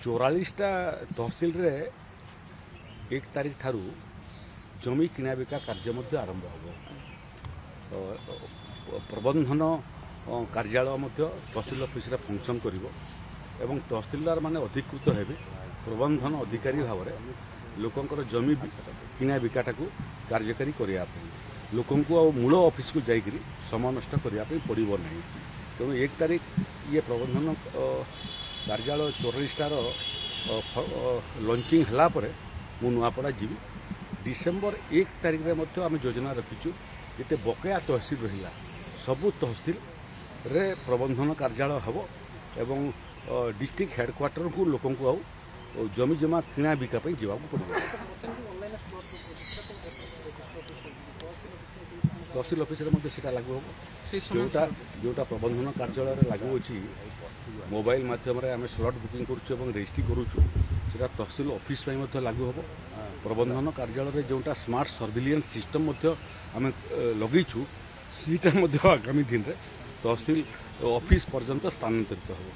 44टा तहसिल रे 1 तारिख ठारू जमी किना बिका कार्य मध्य आरंभ हो प्रबंधन कार्यालय मध्य तहसिल ऑफिस रे फंक्शन करिवो एवं तहसिलदार माने अधिकृत हेबे प्रबंधन अधिकारी भाव में लोकंकर जमी किना बिकाटा को कार्यकारी करिया लोकंकु आ मूल ऑफिस को जाइकरी समय नष्ट करिया पड़ो ना तेणु 1 तारिख ये प्रबंधन कार्यालय 44टार लंचिंग हला परे मु नुआपड़ा जीवी डिसेम्बर 1 तारिख रे मध्य आम योजना रखीचु जिते बकेया तहसिल रहा सबु तहसिल रे प्रबंधन कार्यालय हम एवं डिस्ट्रिक्ट हेडक्वार्टर को लोक जमी जमा किना बिका जावाक पड़े तहसिल ऑफिस से लागू हम जोटा प्रबंधन कार्यालय लागू अच्छी मोबाइल मध्यम आम स्लॉट बुकिंग करुचु रजिस्ट्री करुचु सेटा तहसिल ऑफिस लागू हम प्रबंधन कार्यालय जोटा स्मार्ट सर्विलांस सिस्टम आम लगेचु सीटा आगामी दिन में तहसिल ऑफिस पर्यंत स्थानांतरित हो।